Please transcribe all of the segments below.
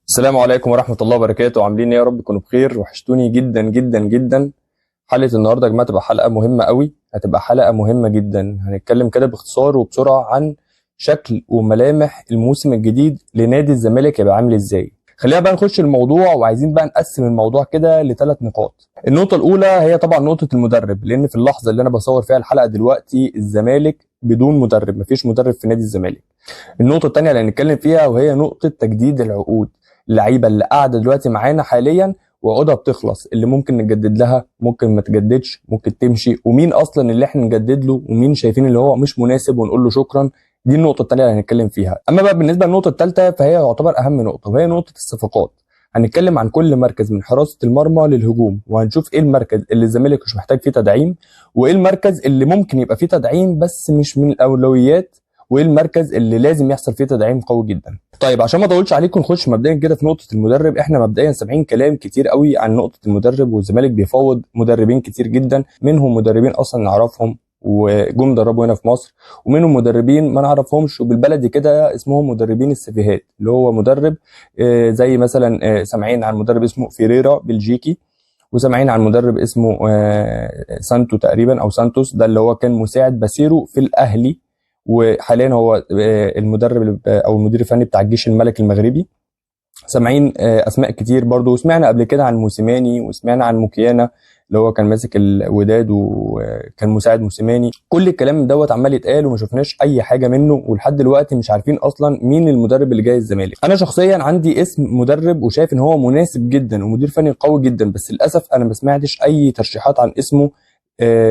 السلام عليكم ورحمة الله وبركاته. عاملين ايه؟ يا رب تكونوا بخير. وحشتوني جدا جدا جدا. حلقة النهاردة يا جماعة تبقى حلقة مهمة قوي، هتبقى حلقة مهمة جدا. هنتكلم كده باختصار وبسرعة عن شكل وملامح الموسم الجديد لنادي الزمالك يبقى عامل ازاي. خلينا بقى نخش الموضوع، وعايزين بقى نقسم الموضوع كده لثلاث نقاط. النقطة الأولى هي طبعا نقطة المدرب، لأن في اللحظة اللي أنا بصور فيها الحلقة دلوقتي الزمالك بدون مدرب، مفيش مدرب في نادي الزمالك. النقطة التانية اللي هنتكلم فيها وهي نقطة تجديد العقود. اللعيبة اللي قاعدة دلوقتي معانا حاليا وعقودها بتخلص، اللي ممكن نجدد لها، ممكن ما تجددش، ممكن تمشي، ومين اصلا اللي احنا نجدد له، ومين شايفين اللي هو مش مناسب ونقول له شكرا. دي النقطة التانية اللي هنتكلم فيها. اما بقى بالنسبة للنقطة التالتة فهي يعتبر اهم نقطة، وهي نقطة الصفقات. هنتكلم عن كل مركز من حراسة المرمى للهجوم، وهنشوف ايه المركز اللي الزمالك مش محتاج فيه تدعيم، وايه المركز اللي ممكن يبقى فيه تدعيم بس مش من الاولويات، وايه المركز اللي لازم يحصل فيه تدعيم قوي جدا. طيب عشان ما اطولش عليكم نخش مبدئيا كده في نقطه المدرب. احنا مبدئيا سامعين كلام كتير قوي عن نقطه المدرب، والزمالك بيفاوض مدربين كتير جدا، منهم مدربين اصلا نعرفهم وجم دربوا هنا في مصر، ومنهم مدربين ما نعرفهمش وبالبلدي كده اسمهم مدربين السيفيهات، اللي هو مدرب زي مثلا سامعين عن مدرب اسمه فيريرا بلجيكي، وسامعين عن مدرب اسمه سانتو تقريبا او سانتوس، ده اللي هو كان مساعد باسيرو في الاهلي، وحاليا هو المدرب او المدير الفني بتاع الجيش الملكي المغربي. سامعين اسماء كتير برضو، وسمعنا قبل كده عن موسيماني، وسمعنا عن موكيانا اللي هو كان ماسك الوداد وكان مساعد موسيماني. كل الكلام دوت عمال يتقال وما شفناش اي حاجه منه، ولحد دلوقتي مش عارفين اصلا مين المدرب اللي جاي الزمالك. انا شخصيا عندي اسم مدرب وشايف ان هو مناسب جدا ومدير فني قوي جدا، بس للاسف انا ما سمعتش اي ترشيحات عن اسمه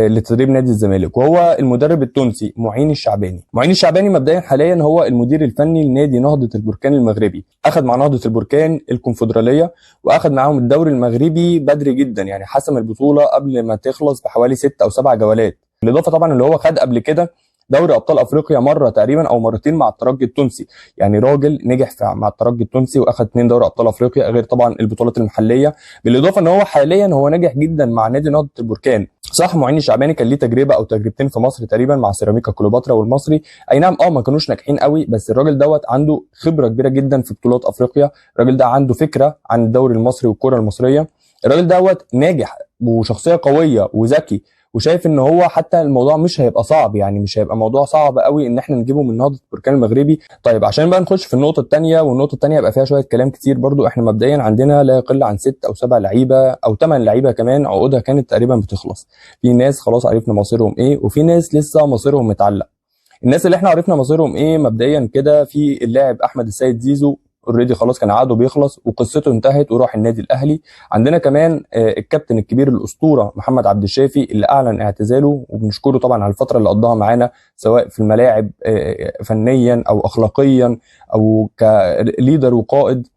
لتدريب نادي الزمالك، وهو المدرب التونسي معين الشعباني. معين الشعباني مبدئيا حاليا هو المدير الفني لنادي نهضة البركان المغربي. اخذ مع نهضة البركان الكونفدرالية، واخذ معاهم الدوري المغربي بدري جدا، يعني حسم البطولة قبل ما تخلص بحوالي 6 أو 7 جولات. بالاضافة طبعا اللي هو خد قبل كده دوري ابطال افريقيا مره تقريبا او مرتين مع الترجي التونسي. يعني راجل نجح مع الترجي التونسي واخد 2 دوري ابطال افريقيا، غير طبعا البطولات المحليه. بالاضافه ان هو حاليا هو ناجح جدا مع نادي نهضه البركان. صح، معين الشعباني كان ليه تجربه او تجربتين في مصر تقريبا مع سيراميكا كليوباترا والمصري. اي نعم ما كانوش ناجحين قوي، بس الراجل دوت عنده خبره كبيره جدا في بطولات افريقيا. الراجل ده عنده فكره عن الدوري المصري والكره المصريه. الراجل دوت ناجح وشخصيه قويه وذكي، وشايف ان هو حتى الموضوع مش هيبقى صعب، يعني مش هيبقى موضوع صعب قوي ان احنا نجيبه من نهضه البركان المغربي. طيب عشان بقى نخش في النقطه الثانيه، والنقطه الثانيه هيبقى فيها شويه كلام كتير برضو. احنا مبدئيا عندنا لا يقل عن 6 أو 7 لعيبه او 8 لعيبه كمان عقودها كانت تقريبا بتخلص. في ناس خلاص عرفنا مصيرهم ايه، وفي ناس لسه مصيرهم متعلق. الناس اللي احنا عرفنا مصيرهم ايه مبدئيا كده، في اللاعب احمد السيد زيزو، اوريدي خلاص كان عقده بيخلص وقصته انتهت وراح النادي الاهلي. عندنا كمان الكابتن الكبير الاسطوره محمد عبد الشافي اللي اعلن اعتزاله، وبنشكره طبعا على الفتره اللي قضاها معانا سواء في الملاعب فنيا او اخلاقيا او كليدر وقائد.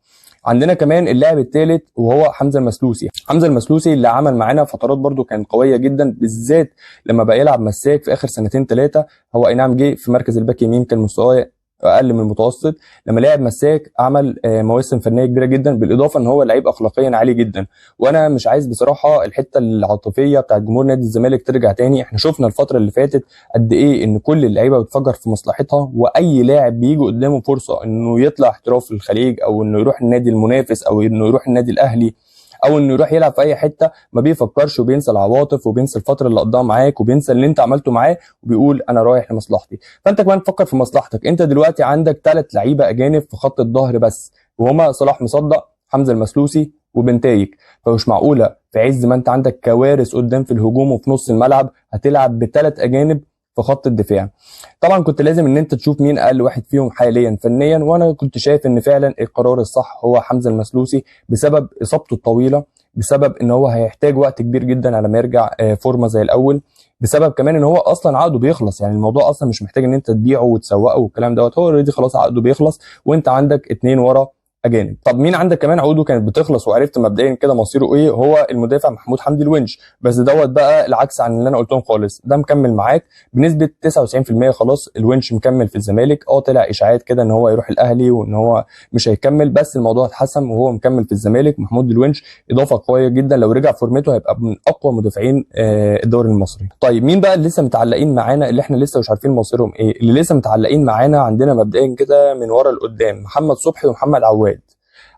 عندنا كمان اللاعب الثالث وهو حمزه المسلوسي. حمزه المسلوسي اللي عمل معانا فترات برده كانت قويه جدا، بالذات لما بقى يلعب مساك في اخر سنتين ثلاثه. هو اي نعم جه في مركز الباك يمين كان مستواه اقل من المتوسط، لما لعب مساك عمل مواسم فنيه كبيره جدا، بالاضافه ان هو لعيب اخلاقيا عالي جدا. وانا مش عايز بصراحه الحته العاطفيه بتاعت جمهور نادي الزمالك ترجع تاني. احنا شفنا الفتره اللي فاتت قد ايه ان كل اللعيبه بتفكر في مصلحتها، واي لاعب بيجي قدامه فرصه انه يطلع احتراف في الخليج، او انه يروح النادي المنافس، او انه يروح النادي الاهلي، او انه يروح يلعب في اي حته، ما بيفكرش وبينسى العواطف وبينسى الفتره اللي قضاها معاك وبينسى اللي انت عملته معاه، وبيقول انا رايح لمصلحتي. فانت كمان تفكر في مصلحتك. انت دلوقتي عندك 3 لعيبه اجانب في خط الظهر بس، وهما صلاح مصدق، حمزه المسلوسي، وبنتايج. فمش معقوله في عز ما انت عندك كوارث قدام في الهجوم وفي نص الملعب هتلعب ب3 اجانب في خط الدفاع. طبعا كنت لازم ان انت تشوف مين اقل واحد فيهم حاليا فنيا، وانا كنت شايف ان فعلا القرار الصح هو حمزه المسلوسي، بسبب اصابته الطويله، بسبب ان هو هيحتاج وقت كبير جدا على ما يرجع فورمه زي الاول، بسبب كمان ان هو اصلا عقده بيخلص. يعني الموضوع اصلا مش محتاج ان انت تبيعه وتسوقه والكلام دوت، هو اوريدي خلاص عقده بيخلص، وانت عندك 2 ورا اجانب. طب مين عندك كمان عقوده كانت بتخلص وعرفت مبدئيا كده مصيره ايه؟ هو المدافع محمود حمدي الونش. بس دوت بقى العكس عن اللي انا قلتهم خالص، ده مكمل معاك بنسبه 99%. خلاص الونش مكمل في الزمالك. طلع اشاعات كده ان هو يروح الاهلي وان هو مش هيكمل، بس الموضوع اتحسم وهو مكمل في الزمالك. محمود الونش اضافه قويه جدا، لو رجع فورمته هيبقى من اقوى مدافعين الدوري المصري. طيب مين بقى اللي لسه متعلقين معانا، اللي احنا لسه مش عارفين مصيرهم ايه؟ اللي لسه متعلقين معانا عندنا مبدئيا كده من ورا لقدام محمد صبحي ومحمد عواد.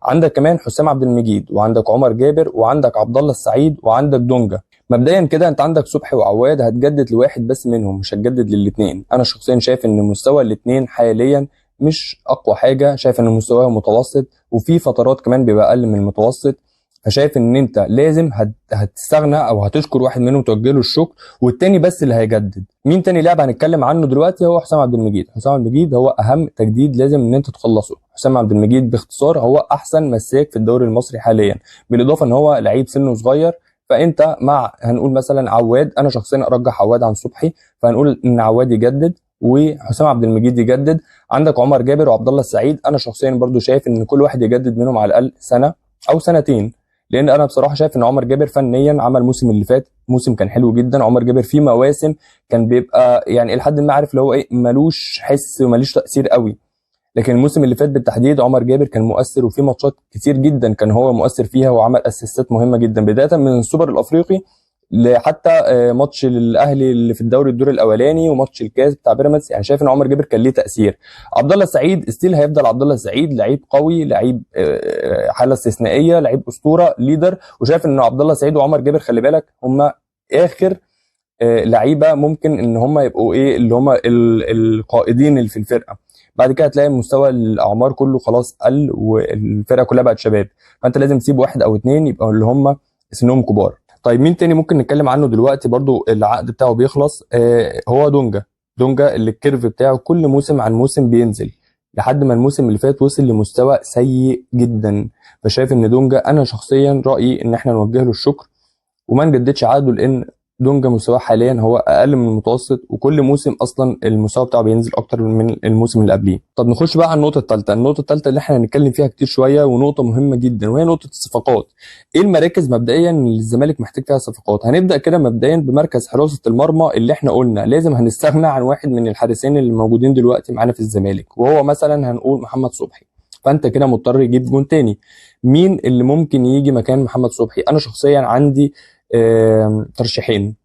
عندك كمان حسام عبد المجيد، وعندك عمر جابر، وعندك عبد الله السعيد، وعندك دونجا. مبدئيا كده انت عندك صبحي وعواد، هتجدد لواحد بس منهم، مش هتجدد للاثنين. انا شخصيا شايف ان مستوى الاثنين حاليا مش اقوى حاجه، شايف ان مستواهم متوسط، وفي فترات كمان بيبقى اقل من المتوسط. فشايف ان انت لازم هتستغنى او هتشكر واحد منهم توجه له الشكر، والتاني بس اللي هيجدد. مين تاني لاعب هنتكلم عنه دلوقتي؟ هو حسام عبد المجيد. حسام عبد المجيد هو اهم تجديد لازم ان انت تخلصه. حسام عبد المجيد باختصار هو احسن مساك في الدوري المصري حاليا، بالاضافه ان هو لعيب سنه صغير. فانت مع هنقول مثلا عواد، انا شخصيا ارجح عواد عن صبحي، فهنقول ان عواد يجدد وحسام عبد المجيد يجدد. عندك عمر جابر وعبد الله السعيد، انا شخصيا برضو شايف ان كل واحد يجدد منهم على الاقل سنه او سنتين، لان انا بصراحه شايف ان عمر جابر فنيا عمل الموسم اللي فات موسم كان حلو جدا. عمر جابر في مواسم كان بيبقى يعني لحد ما عارف اللي هو ايه، ملوش حس وملوش تاثير قوي، لكن الموسم اللي فات بالتحديد عمر جابر كان مؤثر، وفي ماتشات كتير جدا كان هو مؤثر فيها وعمل اسيستات مهمه جدا، بدايه من السوبر الافريقي لحتى ماتش الاهلي اللي في الدوري الدور الاولاني، وماتش الكاس بتاع بيراميدز. يعني شايف ان عمر جابر كان ليه تاثير. عبد الله السعيد ستيل هيفضل عبد الله السعيد، لعيب قوي، لعيب حاله استثنائيه، لعيب اسطوره ليدر. وشايف ان عبد الله السعيد وعمر جابر خلي بالك هم اخر لعيبه ممكن ان هم يبقوا ايه، اللي هم القائدين اللي في الفرقه. بعد كده هتلاقي مستوى الاعمار كله خلاص قل، والفرقه كلها بقت شباب، فانت لازم تسيب واحد او اتنين يبقوا اللي هم سنهم كبار. طيب مين تاني ممكن نتكلم عنه دلوقتي برضو العقد بتاعه بيخلص؟ هو دونجا. دونجا اللي الكيرف بتاعه كل موسم عن موسم بينزل، لحد ما الموسم اللي فات وصل لمستوى سيء جدا. فشايف ان دونجا، انا شخصيا رايي ان احنا نوجه له الشكر وما نجددش عقده، لان دونجا مستواه حاليا هو اقل من المتوسط، وكل موسم اصلا المستوى بتاعه بينزل اكتر من الموسم اللي قبليه. طب نخش بقى على النقطه الثالثه. النقطه الثالثه اللي احنا هنتكلم فيها كتير شويه، ونقطه مهمه جدا، وهي نقطه الصفقات. ايه المراكز مبدئيا اللي الزمالك محتاج فيها صفقات؟ هنبدا كده مبدئيا بمركز حراسه المرمى، اللي احنا قلنا لازم هنستغنى عن واحد من الحارسين اللي موجودين دلوقتي معانا في الزمالك، وهو مثلا هنقول محمد صبحي. فانت كده مضطر يجيب جون تاني. مين اللي ممكن يجي مكان محمد صبحي؟ انا شخصيا عندي ترشيحين.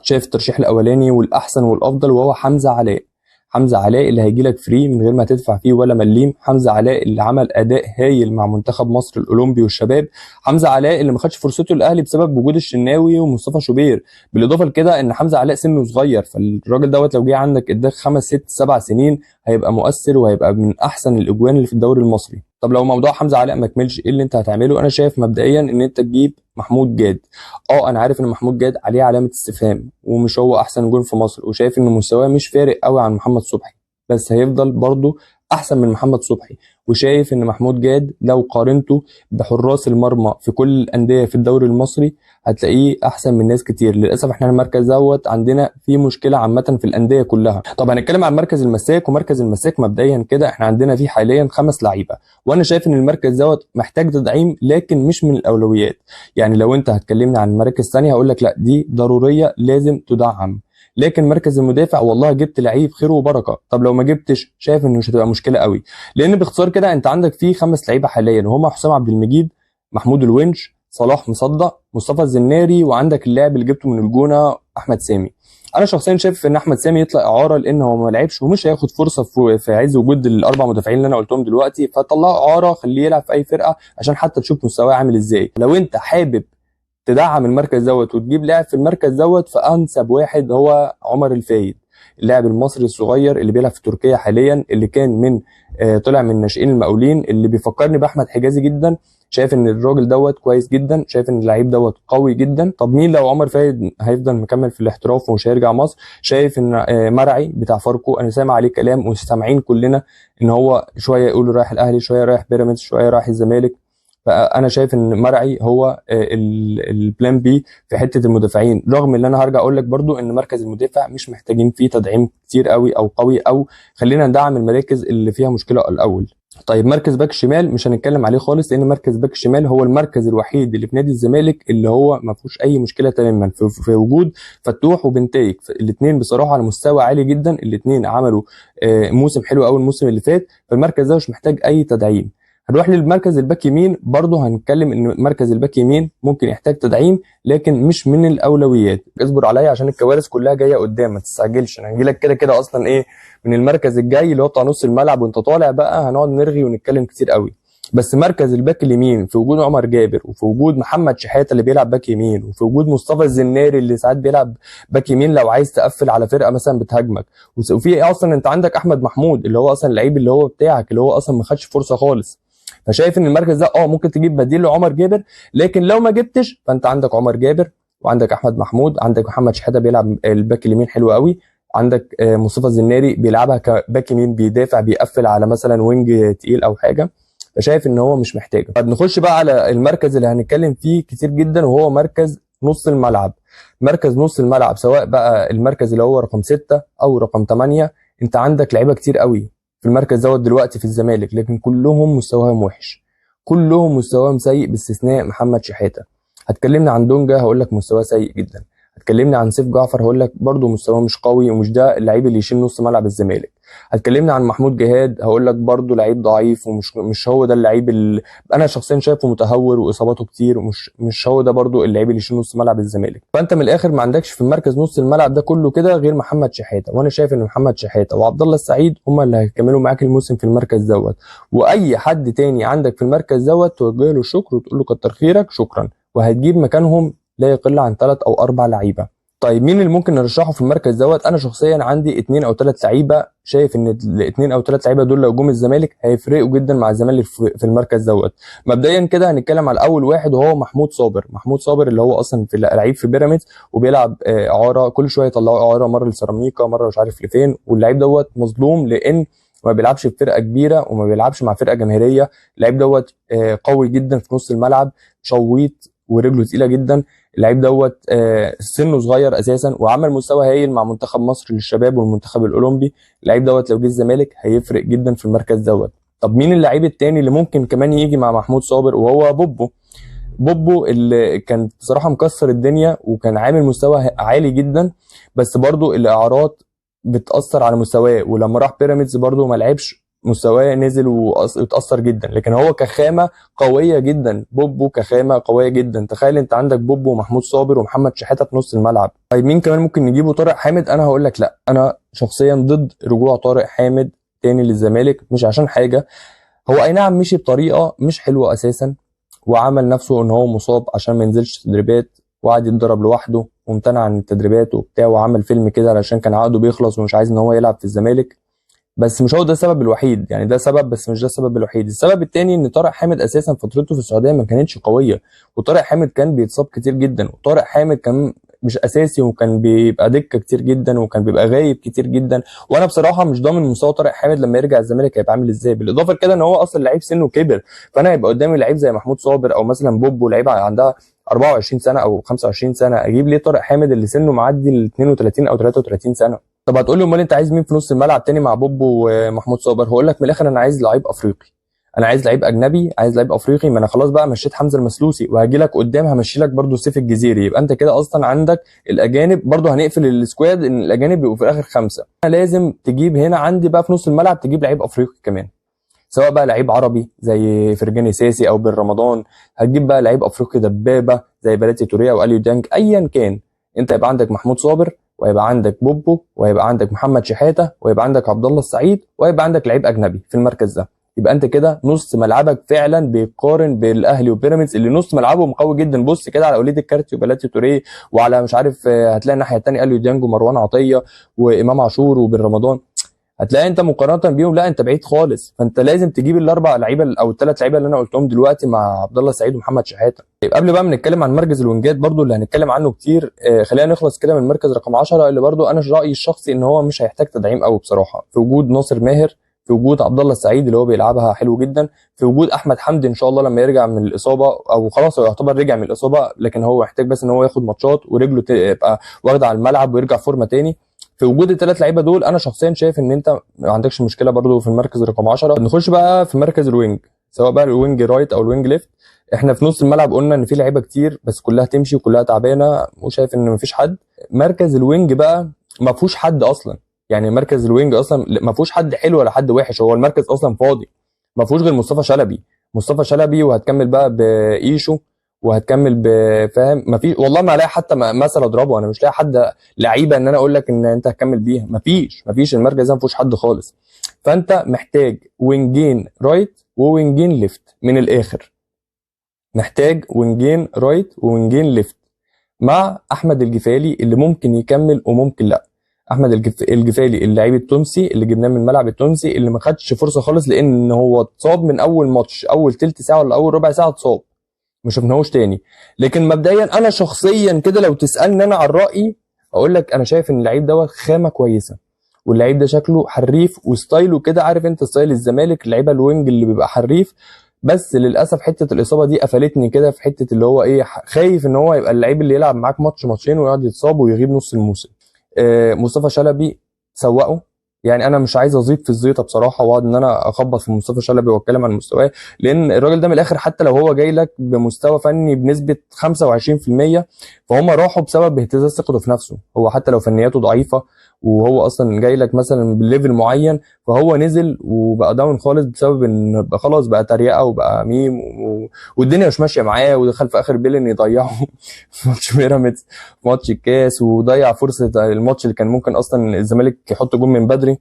شايف الترشيح الاولاني والاحسن والافضل، وهو حمزه علاء. حمزه علاء اللي هيجي لك فري من غير ما تدفع فيه ولا مليم. حمزه علاء اللي عمل اداء هايل مع منتخب مصر الاولمبي والشباب. حمزه علاء اللي ما خدش فرصته الاهلي بسبب وجود الشناوي ومصطفى شوبير. بالاضافه لكده ان حمزه علاء سنه صغير، فالراجل دوت لو جه عندك اداك 5 6 7 سنين هيبقى مؤثر، وهيبقى من احسن الاجوان اللي في الدوري المصري. طب لو موضوع حمزه علاء ما كملش، ايه اللي انت هتعمله؟ انا شايف مبدئيا ان انت تجيب محمود جاد. انا عارف ان محمود جاد عليه علامه استفهام، ومش هو احسن جون في مصر، وشايف ان مستواه مش فارق قوي عن محمد صبحي، بس هيفضل برضه احسن من محمد صبحي. وشايف ان محمود جاد لو قارنته بحراس المرمى في كل الانديه في الدوري المصري هتلاقيه احسن من ناس كتير. للاسف احنا المركز دوت عندنا فيه مشكله عامه في الانديه كلها. طب هنتكلم عن مركز المساك. ومركز المساك مبدئيا كده احنا عندنا فيه حاليا 5 لعيبه، وانا شايف ان المركز دوت محتاج تدعيم، لكن مش من الاولويات. يعني لو انت هتكلمني عن مراكز ثانيه هقول لك لا، دي ضروريه لازم تدعم. لكن مركز المدافع والله جبت لعيب خير وبركه. طب لو ما جبتش، شايف انه مش هتبقى مشكله قوي، لان باختصار كده انت عندك فيه 5 لعيبه حاليا، وهم حسام عبد المجيد، محمود الونش، صلاح مصدق، مصطفى الزناري، وعندك اللاعب اللي جبته من الجونه احمد سامي. انا شخصيا شايف ان احمد سامي يطلع اعاره، لان هو ما لعبش ومش هياخد فرصه في عز وجود الاربع مدافعين اللي انا قلتهم دلوقتي. فطلعه اعاره، خليه يلعب في اي فرقه عشان حتى تشوف مستواه عامل ازاي. لو انت حابب تدعم المركز دوت وتجيب لاعب في المركز دوت، فانسب واحد هو عمر الفايد، اللاعب المصري الصغير اللي بيلعب في تركيا حاليا، اللي كان من طلع من ناشئين المقاولين، اللي بيفكرني باحمد حجازي جدا. شايف ان الراجل دوت كويس جدا، شايف ان اللعيب دوت قوي جدا. طب مين لو عمر فايد هيفضل مكمل في الاحتراف ومش هيرجع مصر؟ شايف ان مرعي بتاع فاركو، انا سامع عليه كلام وسامعين كلنا ان هو شويه يقولوا رايح الاهلي، شويه رايح بيراميدز، شويه رايح الزمالك. فانا شايف ان مرعي هو البلان بي في حته المدافعين، رغم ان انا هرجع اقول لك برضو ان مركز المدافع مش محتاجين فيه تدعيم كتير قوي او قوي، او خلينا ندعم المراكز اللي فيها مشكله الاول. طيب مركز باك الشمال مش هنتكلم عليه خالص، لان مركز باك الشمال هو المركز الوحيد اللي في نادي الزمالك اللي هو ما فيهوش اي مشكله تماما في وجود فتوح وبنتايج. الاثنين بصراحه على مستوى عالي جدا، الاثنين عملوا موسم حلو قوي الموسم اللي فات، فالمركز ده مش محتاج اي تدعيم. هنروح للمركز الباك يمين، برضه هنتكلم ان مركز الباك يمين ممكن يحتاج تدعيم، لكن مش من الاولويات. اصبر عليا عشان الكوارث كلها جايه قدام، ما تستعجلش، انا هجي لك كده كده اصلا ايه من المركز الجاي اللي هو بتاع نص الملعب، وانت طالع بقى هنقعد نرغي ونتكلم كتير قوي. بس مركز الباك اليمين في وجود عمر جابر، وفي وجود محمد شحاته اللي بيلعب باك يمين، وفي وجود مصطفى الزناري اللي ساعات بيلعب باك يمين لو عايز تقفل على فرقه مثلا بتهاجمك، وفي اصلا انت عندك احمد محمود اللي هو اصلا اللعيب اللي هو بتاعك اللي هو اصلا ما خدش فرصه خالص. فشايف ان المركز ده ممكن تجيب بديل لعمر جابر، لكن لو ما جبتش فانت عندك عمر جابر وعندك احمد محمود، عندك محمد شحاته بيلعب الباك اليمين حلو قوي، عندك مصطفى الزناري بيلعبها كباك يمين بيدافع بيقفل على مثلا وينج تقيل او حاجه. فشايف ان هو مش محتاجه. طب نخش بقى على المركز اللي هنتكلم فيه كتير جدا، وهو مركز نص الملعب. مركز نص الملعب سواء بقى المركز اللي هو رقم 6 او رقم 8، انت عندك لعيبه كتير قوي في المركز دوت دلوقتي في الزمالك، لكن كلهم مستواهم وحش، كلهم مستواهم سيء باستثناء محمد شحاته. هتكلمنا عن دونجا هقول لك مستواه سيء جدا، هتكلمنا عن سيف جعفر هقول لك برده مستواه مش قوي ومش ده اللعيب اللي يشيل نص ملعب الزمالك. هتكلمنا عن محمود جهاد هقول لك برده لعيب ضعيف ومش مش هو ده اللعيب اللي انا شخصيا شايفه متهور واصاباته كتير، ومش مش هو ده برده اللعيب اللي يشيل نص ملعب الزمالك. فانت من الاخر ما عندكش في المركز نص الملعب ده كله كده غير محمد شحاته، وانا شايف ان محمد شحاته وعبد الله السعيد هم اللي هيكملوا معاك الموسم في المركز دوت، واي حد تاني عندك في المركز دوت توجه له الشكر وتقول له كتر خيرك شكرا، وهتجيب مكانهم لا يقل عن 3 أو 4 لعيبه. طيب مين اللي ممكن نرشحه في المركز دوت؟ انا شخصيا عندي 2 أو 3 لعيبه، شايف ان ال2 أو 3 لعيبه دول لو جم الزمالك هيفرقوا جدا مع الزمالك في المركز دوت. مبدئيا كده هنتكلم على اول واحد وهو محمود صابر. محمود صابر اللي هو اصلا في لعيب في بيراميدز وبيلعب اعاره، كل شويه يطلعوا اعاره، مره لسيراميكا مره مش عارف لفين، واللعيب دوت مظلوم لان ما بيلعبش في فرقه كبيره وما بيلعبش مع فرقه جماهيريه. اللعيب دوت قوي جدا في نص الملعب، شويط ورجله تقيله جدا. اللعيب دوت سنه صغير اساسا وعمل مستوى هايل مع منتخب مصر للشباب والمنتخب الاولمبي. اللعيب دوت لو جه الزمالك هيفرق جدا في المركز دوت. طب مين اللعيب التاني اللي ممكن كمان يجي مع محمود صابر؟ وهو بوبو اللي كان بصراحه مكسر الدنيا وكان عامل مستوى عالي جدا، بس برضو الاعارات بتاثر على مستواه، ولما راح بيراميدز برضو ما لعبش، مستواه نزل واتأثر جدا. لكن هو كخامة قوية جدا، بوبو كخامة قوية جدا. تخيل انت عندك بوبو ومحمود صابر ومحمد شحاتة في نص الملعب. طيب مين كمان ممكن نجيبه؟ طارق حامد. انا هقول لك لا، انا شخصيا ضد رجوع طارق حامد تاني للزمالك، مش عشان حاجة، هو اي نعم مشي بطريقة مش حلوة اساسا وعمل نفسه ان هو مصاب عشان ما ينزلش تدريبات وقعد يتدرب لوحده وامتنع عن التدريبات وبتاع وعمل فيلم كده علشان كان عقده بيخلص ومش عايز ان هو يلعب في الزمالك. بس مش هو ده السبب الوحيد، يعني ده سبب بس مش ده السبب الوحيد. السبب التاني ان طارق حامد اساسا فترته في السعوديه ما كانتش قويه، وطارق حامد كان بيتصاب كتير جدا، وطارق حامد كان مش اساسي وكان بيبقى دكه كتير جدا وكان بيبقى غايب كتير جدا. وانا بصراحه مش ضامن مستوى طارق حامد لما يرجع الزمالك هيبقى عامل ازاي، بالاضافه لكده ان هو اصلا لعيب سنه كبر. فانا هيبقى قدامي لعيب زي محمود صابر او مثلا بوبو لعيبه عندها 24 سنه او 25 سنه، اجيب ليه طارق حامد اللي سنه معدي ال 32 او 33 سنه؟ طب هتقول لي امال انت عايز مين في نص الملعب تاني مع بوبو ومحمود صابر؟ هقول لك من الاخر انا عايز لعيب افريقي، انا عايز لعيب اجنبي، عايز لعيب افريقي. ما انا خلاص بقى مشيت حمزه المسلوسي وهاجي لك قدام همشي لك برده سيف الجزيري، يبقى انت كده اصلا عندك الاجانب برده. هنقفل السكواد ان الاجانب بيبقوا في الاخر 5. لازم تجيب هنا عندي بقى في نص الملعب تجيب لعيب افريقي كمان، سواء بقى لعيب عربي زي فرجاني ساسي او بن رمضان، هتجيب بقى لعيب افريقي دبابه زي بلاتي توريه او اليو ديانج ايا كان. انت يبقى عندك محمود صابر ويبقى عندك بوبو ويبقى عندك محمد شحاته ويبقى عندك عبد الله السعيد ويبقى عندك لعيب اجنبي في المركز ده، يبقى انت كده نص ملعبك فعلا بيقارن بالاهلي وبيراميدز اللي نص ملعبهم قوي جدا. بص كده على وليد الكارتي وبلاتي توريه، وعلى مش عارف هتلاقي الناحيه الثانيه اليو ديانج ومروان عطيه وامام عاشور وبن رمضان، هتلاقي انت مقارنه بيهم لا انت بعيد خالص. فانت لازم تجيب الاربع لعيبه او الثلاث لعيبه اللي انا قلتهم دلوقتي مع عبد الله السعيد ومحمد شحاته. طيب قبل بقى ما نتكلم عن مركز الوينجات برضو اللي هنتكلم عنه كتير، خلينا نخلص كده من مركز رقم 10 اللي برضو انا رايي الشخصي ان هو مش هيحتاج تدعيم قوي بصراحه، في وجود ناصر ماهر، في وجود عبد الله السعيد اللي هو بيلعبها حلو جدا، في وجود احمد حمدي ان شاء الله لما يرجع من الاصابه، او خلاص هو يعتبر رجع من الاصابه لكن هو محتاج بس ان هو ياخد ماتشات ورجله تبقى واخده على الملعب ويرجع فورمه تاني. في وجود الثلاث لعيبه دول انا شخصيا شايف ان انت ما عندكش مشكله برضو في المركز رقم 10. نخش بقى في مركز الوينج، سواء بقى الوينج رايت او الوينج ليفت. احنا في نص الملعب قلنا ان في لعيبه كتير بس كلها تمشي وكلها تعبانه وشايف ان مفيش حد. مركز الوينج بقى ما فيهوش حد اصلا، يعني مركز الوينج اصلا ما فيهوش حد حلو ولا حد وحش، هو المركز اصلا فاضي، ما فيهوش غير مصطفى شلبي وهتكمل بقى بايشو وهتكمل بفاهم. ما في والله ما الاقي حتى مثل اضربه، انا مش لاقي حد لعيبه ان انا اقول لك ان انت هتكمل بيها، ما فيش المركز ده ما فيهوش حد خالص. فانت محتاج وينجين رايت ووينجين ليفت من الاخر، محتاج وينجين رايت ووينجين ليفت مع احمد الجفالي اللي ممكن يكمل وممكن لا. احمد الجفالي اللاعب التونسي اللي جبناه من الملعب التونسي اللي ما خدش فرصه خالص لان هو اتصاب من اول ماتش، اول تلت ساعه ولا اول ربع ساعه اتصاب، ما شفناهوش تاني. لكن مبدئيا انا شخصيا كده لو تسالني انا عن رايي اقول لك انا شايف ان اللعيب دوت خامه كويسه، واللعيب ده شكله حريف وستايله كده، عارف انت ستايل الزمالك اللعيبه الوينج اللي بيبقى حريف. بس للاسف حته الاصابه دي قفلتني كده في حته اللي هو ايه، خايف ان هو يبقى اللعيب اللي يلعب معاك ماتش ماتشين ويقعد يتصاب ويغيب نص الموسم. مصطفى شلبي سوقه، يعني انا مش عايز ازيد في الزيطه بصراحه واقعد ان انا اخبط في مصطفى شلبي واتكلم عن مستواه، لان الراجل ده من الاخر حتى لو هو جاي لك بمستوى فني بنسبه 25% فهم راحوا بسبب اهتزاز ثقته في نفسه. هو حتى لو فنياته ضعيفه وهو اصلا جاي لك مثلا بالليفل معين، فهو نزل وبقى داون خالص بسبب ان بقى خلاص بقى تريقه وبقى ميم والدنيا مش ماشيه معاه، ودخل في اخر بيلن يضيعه في ماتش بيراميدز، في ماتش الكاس، وضيع فرصه الماتش اللي كان ممكن اصلا الزمالك يحط جون من بدري.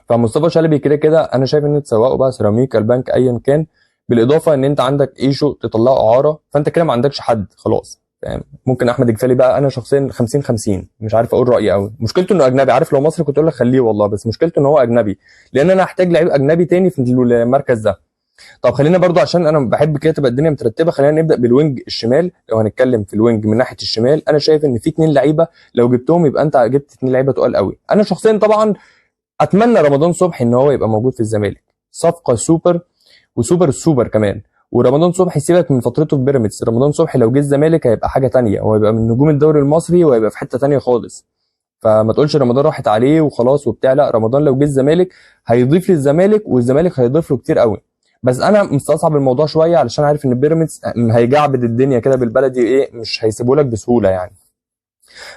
فمصطفى شلبي كده كده انا شايف ان تسوقه بقى سيراميكا البنك ايا كان، بالاضافه ان انت عندك ايشو تطلعه اعاره، فانت كده ما عندكش حد خلاص، فاهم؟ ممكن احمد الجفالي بقى، انا شخصيا 50-50 مش عارف اقول رايي قوي. مشكلته انه اجنبي، عارف لو مصري كنت اقول لك خليه والله، بس مشكلته ان هو اجنبي، لان انا هحتاج لعيب اجنبي تاني في المركز ده. طب خلينا برضو عشان انا بحب كده تبقى الدنيا مترتبه، خلينا نبدا بالوينج الشمال. لو هنتكلم في الوينج من ناحيه الشمال، انا شايف ان في 2 لعيبه لو جبتهم يبقى انت جبت 2 لعيبه تقال قوي. انا شخصيا طبعا اتمنى رمضان صبحي ان هو يبقى موجود في الزمالك، صفقه سوبر وسوبر السوبر كمان. ورمضان صبحي سيبك من فترته في بيراميدز، رمضان صبحي لو جه الزمالك هيبقى حاجه تانية، هو هيبقى من نجوم الدوري المصري وهيبقى في حته تانية خالص. فما تقولش رمضان راحت عليه وخلاص وبتاع، لا، رمضان لو جه الزمالك هيضيف للزمالك والزمالك هيضيف له كتير قوي. بس انا مستصعب الموضوع شويه علشان عارف ان بيراميدز هيجعبد الدنيا كده بالبلدي، ايه مش هيسيبوا لك بسهوله يعني.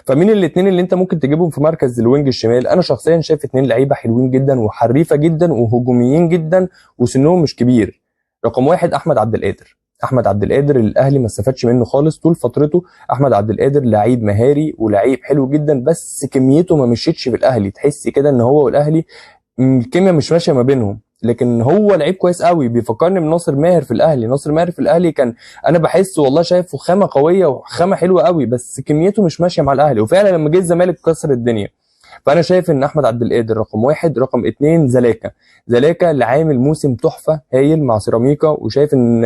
فمين الاثنين اللي انت ممكن تجيبهم في مركز الوينج الشمال؟ انا شخصيا شايف 2 لعيبه حلوين جدا وحريفه جدا وهجوميين جدا وسنهم مش كبير. رقم 1 احمد عبد القادر. احمد عبد القادر الاهلي ما استفادش منه خالص طول فترته. احمد عبد القادر لعيب مهاري ولعيب حلو جدا، بس كميته ما مشيتش في الاهلي، تحس كده ان هو والاهلي الكيمياء مش ماشيه ما بينهم. لكن هو لعيب كويس قوي، بيفكرني بناصر ماهر في الاهلي. ناصر ماهر في الاهلي كان انا بحس والله شايفه خامه قويه وخامه حلوه قوي، بس كميته مش ماشيه مع الاهلي، وفعلا لما جه الزمالك كسر الدنيا. فانا شايف ان احمد عبد القادر رقم 1. رقم 2 زلاكا اللي عامل موسم تحفه هايل مع سيراميكا، وشايف ان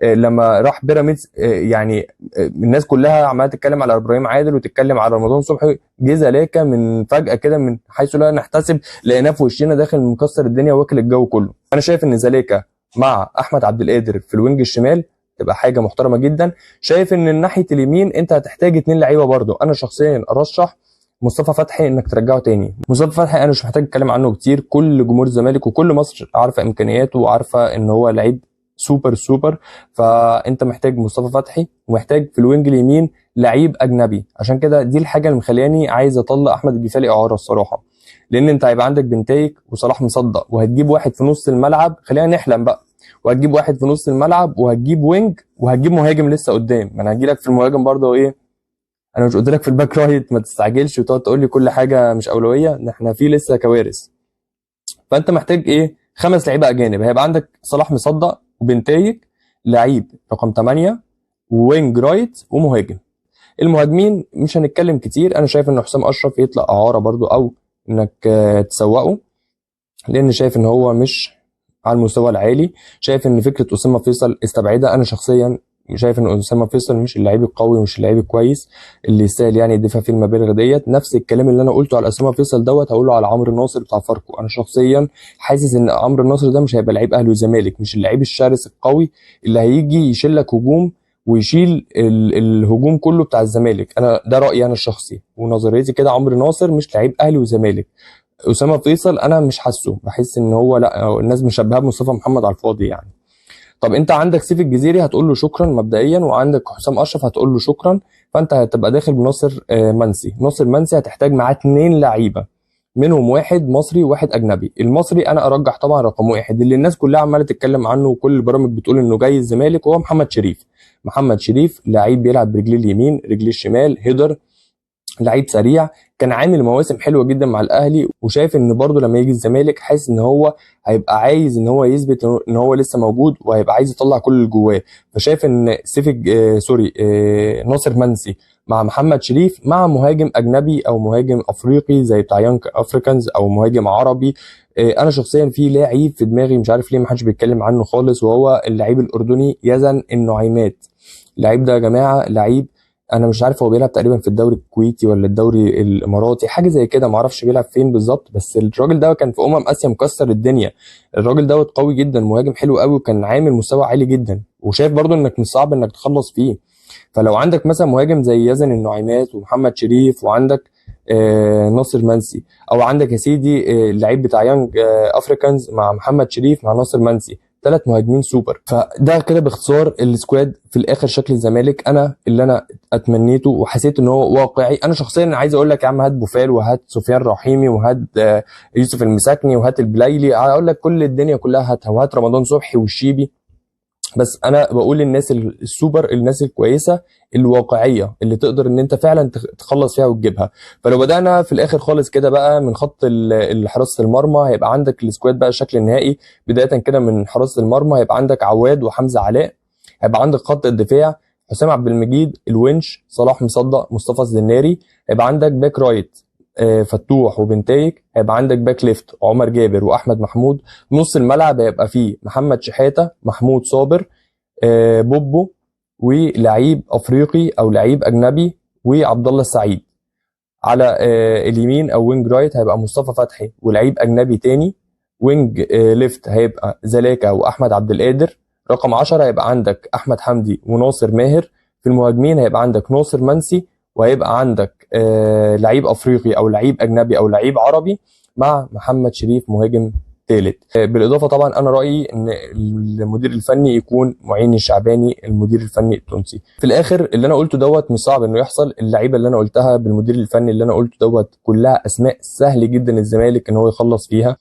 لما راح بيراميدز يعني الناس كلها عماله تتكلم على ابراهيم عادل وتتكلم على رمضان صبحي، جه زلاكا من فجاه كده من حيث لا نحتسب لقيناه في وشنا داخل مكسر الدنيا واكل الجو كله. انا شايف ان زلاكا مع احمد عبد القادر في الوينج الشمال تبقى حاجه محترمه جدا. شايف ان ناحيه اليمين انت هتحتاج 2 لعيبه برضو. انا شخصيا ارشح مصطفى فتحي انك ترجعه تاني. مصطفى فتحي انا مش محتاج اتكلم عنه كتير، كل جمهور الزمالك وكل مصر عارفه امكانياته وعارفه ان هو لعيب سوبر. فانت محتاج مصطفى فتحي، ومحتاج في الوينج اليمين لعيب اجنبي. عشان كده دي الحاجه اللي مخلياني عايز اطلع احمد الجفالي اعاره الصراحه، لان انت هيبقى عندك بنتايك وصلاح مصدق، وهتجيب واحد في نص الملعب، خلينا نحلم بقى، وهتجيب واحد في نص الملعب، وهتجيب وينج، وهتجيب مهاجم لسه قدام. ما انا هجي لك في المهاجم برضه ايه، انا مش قلت لك في الباك رايت ما تستعجلش وتقعد تقول لي كل حاجه مش اولويه، احنا في لسه كوارث. فانت محتاج ايه، 5 لعيبه اجانب. هيبقى عندك صلاح مصدق وبنتايك، لعيب رقم 8 ووينج رايت ومهاجم. المهاجمين مش هنتكلم كتير، انا شايف ان حسام اشرف يطلع اعاره برضو او انك تسوقه، لان شايف ان هو مش على المستوى العالي. شايف ان فكره اسامه فيصل استبعدها. انا شخصيا شايف ان اسامه فيصل مش اللعيب القوي ومش اللعيب الكويس اللي يستاهل يعني يدفع فيه المبالغ ديت. نفس الكلام اللي انا قلته على اسامه فيصل دوت هقوله على عمرو الناصر بتاع فاركو. انا شخصيا حاسس ان عمرو الناصر ده مش هيبقى لعيب اهلي وزمالك، مش اللعيب الشرس القوي اللي هيجي يشيل لك هجوم ويشيل الهجوم كله بتاع الزمالك. انا ده رايي انا الشخصي ونظريتي كده. عمرو ناصر مش لعيب اهلي وزمالك. اسامه فيصل انا مش حاسه، بحس ان هو لا، الناس مشبهه بمصطفى محمد على الفاضي يعني. طب انت عندك سيف الجزيري هتقول له شكرا مبدئيا، وعندك حسام اشرف هتقول له شكرا، فانت هتبقى داخل بناصر منسي. ناصر منسي هتحتاج معاه 2 لعيبه، منهم واحد مصري وواحد اجنبي. المصري انا ارجح طبعا رقم 1 اللي الناس كلها عماله تتكلم عنه وكل البرامج بتقول انه جاي الزمالك، وهو محمد شريف. محمد شريف لعيب بيلعب برجليه اليمين رجليه الشمال هيدر، لعيب سريع، كان عامل مواسم حلوه جدا مع الاهلي، وشايف ان برضه لما يجي الزمالك حاسس ان هو هيبقى عايز ان هو يثبت ان هو لسه موجود، وهيبقى عايز يطلع كل اللي جواه. فشايف ان سيف سوري ناصر منسي مع محمد شريف، مع مهاجم اجنبي او مهاجم افريقي زي بتاع يانج افريكانز او مهاجم عربي. انا شخصيا في لاعب في دماغي مش عارف ليه ما حدش بيتكلم عنه خالص، وهو اللعيب الاردني يزن النعيمات. اللعيب ده يا جماعه لعيب، انا مش عارف هو بيلعب تقريبا في الدوري الكويتي ولا الدوري الاماراتي، حاجه زي كده، ما اعرفش بيلعب فين بالظبط، بس الراجل ده كان في اسيا مكسر الدنيا. الراجل دوت قوي جدا، مهاجم حلو قوي، وكان عامل مستوى عالي جدا، وشايف برضو انك مش صعب انك تخلص فيه. فلو عندك مثلا مهاجم زي يزن النعيمات ومحمد شريف، وعندك ناصر منسي، او عندك يا سيدي اللعيب بتاع يانج افريكانز مع محمد شريف مع ناصر منسي، 3 مهاجمين سوبر. فده كده باختصار السكواد في الاخر شكل الزمالك، اللي انا اتمنيته وحسيت ان هو واقعي. انا شخصيا عايز اقول لك يا عم هات بوفال، وهات سفيان رحيمي، وهات يوسف المساكني، وهات البلايلي، اقول لك كل الدنيا كلها هاتها، وهات رمضان صبحي والشيبي. بس انا بقول للناس السوبر، الناس الكويسه الواقعيه اللي تقدر ان انت فعلا تخلص فيها وتجيبها. فلو بدانا في الاخر خالص كده بقى من خط حراسه المرمى، هيبقى عندك السكواد بقى الشكل النهائي. بدايه كده من حراسه المرمى هيبقى عندك عواد وحمزه علاء. هيبقى عندك خط الدفاع حسام عبد المجيد، الونش، صلاح مصدق، مصطفى الزناري. هيبقى عندك باك رايت فتوح وبنتايج. هيبقى عندك باك ليفت عمر جابر واحمد محمود. نص الملعب هيبقى فيه محمد شحاته، محمود صابر، بوبو، ولعيب افريقي او لعيب اجنبي، وعبد الله السعيد. على اليمين او وينج رايت هيبقى مصطفى فتحي ولعيب اجنبي تاني. وينج ليفت هيبقى زلاكا واحمد عبد القادر. رقم 10 هيبقى عندك احمد حمدي وناصر ماهر. في المهاجمين هيبقى عندك ناصر منسي، وهيبقى عندك لعيب افريقي او لعيب اجنبي او لعيب عربي، مع محمد شريف مهاجم ثالث. بالاضافه طبعا انا رايي ان المدير الفني يكون معين الشعباني، المدير الفني التونسي. في الاخر اللي انا قلته دوت مش صعب انه يحصل. اللعيبه اللي انا قلتها بالمدير الفني اللي انا قلته دوت كلها اسماء سهل جدا الزمالك ان هو يخلص فيها.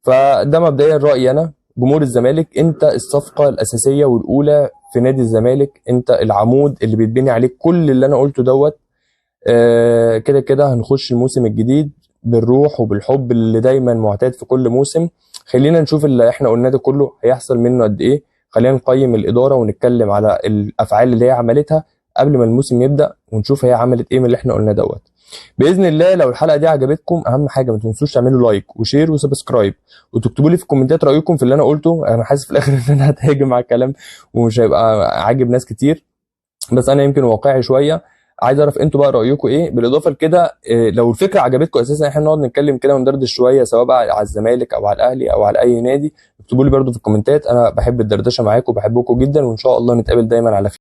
فده مبدئيا رايي انا. جمهور الزمالك، انت الصفقه الاساسيه والاولى في نادي الزمالك، انت العمود اللي بيتبني عليك كل اللي انا قلته دوت. كده كده هنخش الموسم الجديد بالروح وبالحب اللي دايما معتاد في كل موسم. خلينا نشوف اللي احنا قلناه ده كله هيحصل منه قد ايه. خلينا نقيم الاداره ونتكلم على الافعال اللي هي عملتها قبل ما الموسم يبدا، ونشوف هي عملت ايه من اللي احنا قلناه دوت. باذن الله لو الحلقه دي عجبتكم، اهم حاجه ما تنسوش تعملوا لايك وشير وسبسكرايب، وتكتبوا لي في الكومنتات رايكم في اللي انا قلته. انا حاسس في الاخر ان انا هتهاجم على الكلام ومش هيبقى عاجب ناس كتير، بس انا يمكن واقعي شويه. عايز اعرف انتوا بقى رايكم ايه. بالاضافه لكده لو الفكره عجبتكم اساسا احنا نقعد نتكلم كده وندردش شويه، سواء بقى على الزمالك او على الاهلي او على اي نادي، اكتبوا لي برده في الكومنتات. انا بحب الدردشه معاكم وبحبكم جدا، وان شاء الله نتقابل دايما على خير.